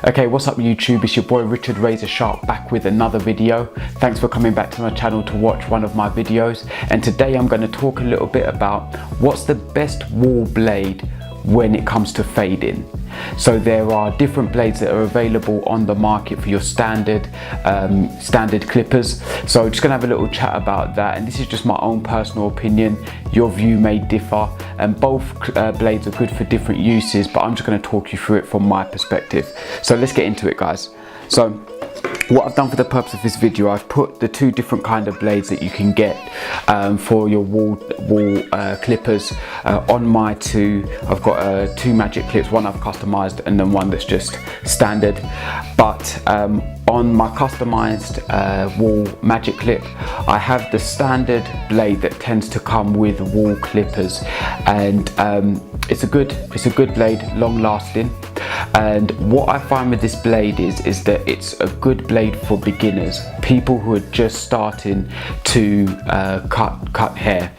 Okay, what's up YouTube? It's your boy Richard Razor Sharp back with another video. Thanks for coming back to my channel to watch one of my videos. And today I'm going to talk a little bit about what's the best Wahl blade when it comes to fading. So there are different blades that are available on the market for your standard clippers. So I'm just gonna have a little chat about that, and this is just my own personal opinion. Your view may differ, and both blades are good for different uses, but I'm just gonna talk you through it from my perspective. So let's get into it, guys. So what I've done for the purpose of this video, I've put the two different kind of blades that you can get for your Wahl clippers on my two. I've got two magic clips, one I've customized and then one that's just standard. But on my customized Wahl magic clip, I have the standard blade that tends to come with Wahl clippers, and it's a good blade, long lasting. And what I find with this blade is that it's a good blade for beginners, people who are just starting to cut hair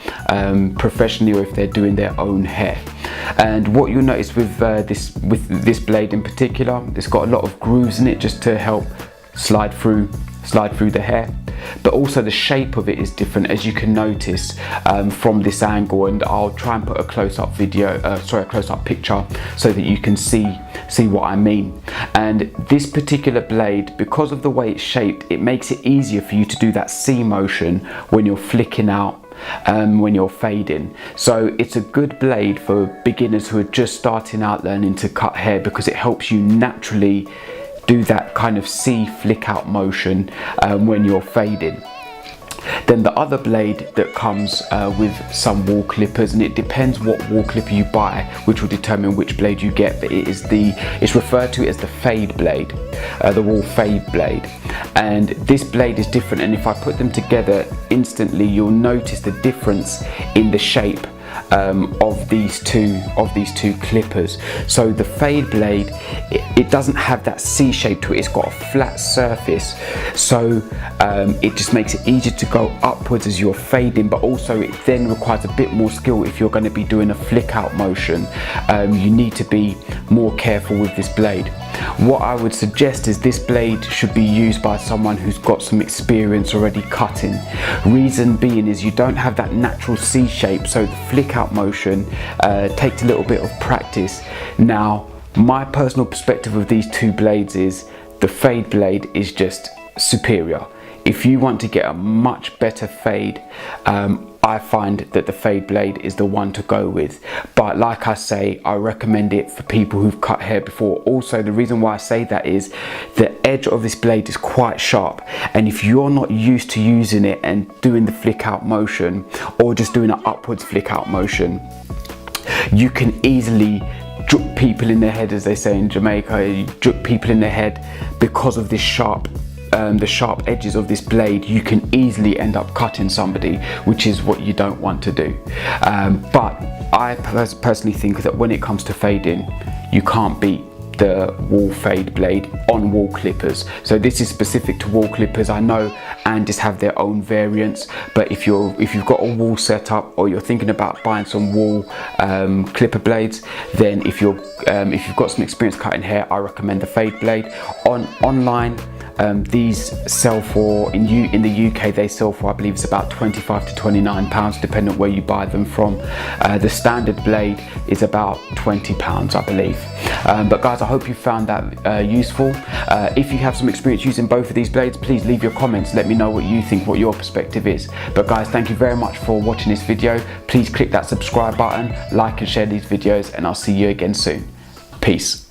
professionally, or if they're doing their own hair. And what you'll notice with this blade in particular, it's got a lot of grooves in it just to help slide through the hair, but also the shape of it is different, as you can notice from this angle. And I'll try and put a close-up picture so that you can see what I mean. And this particular blade, because of the way it's shaped, it makes it easier for you to do that C motion when you're flicking out, when you're fading. So it's a good blade for beginners who are just starting out learning to cut hair, because it helps you naturally do that kind of C flick out motion when you're fading. Then the other blade that comes with some Wahl clippers, and it depends what Wahl clipper you buy, which will determine which blade you get, but it's referred to as the fade blade, the Wahl fade blade. And this blade is different, and if I put them together, instantly you'll notice the difference in the shape of these two clippers. So the fade blade, it doesn't have that C shape to it, it's got a flat surface, so it just makes it easier to go upwards as you're fading, but also it then requires a bit more skill if you're going to be doing a flick out motion. You need to be more careful with this blade. What I would suggest is this blade should be used by someone who's got some experience already cutting. Reason being is you don't have that natural C shape, so the flick out motion takes a little bit of practice. Now, my personal perspective of these two blades is the fade blade is just superior. If you want to get a much better fade, I find that the fade blade is the one to go with. But like I say, I recommend it for people who've cut hair before. Also, the reason why I say that is the edge of this blade is quite sharp, and if you're not used to using it and doing the flick out motion, or just doing an upwards flick out motion, you can easily juke people in their head, as they say in Jamaica. You juke people in their head because of this the sharp edges of this blade. You can easily end up cutting somebody, which is what you don't want to do. But I personally think that when it comes to fading, you can't beat the Wahl fade blade on Wahl clippers. So this is specific to Wahl clippers. I know Andis have their own variants, but if you've got a Wahl setup, or you're thinking about buying some Wahl clipper blades, then if you've got some experience cutting hair, I recommend the fade blade. Online, these sell for, in the UK, they sell for, I believe it's about £25 to £29, depending on where you buy them from. The standard blade is about £20, I believe. But guys, I hope you found that useful. If you have some experience using both of these blades, please leave your comments. Let me know what you think, what your perspective is. But guys, thank you very much for watching this video. Please click that subscribe button, like and share these videos, and I'll see you again soon. Peace.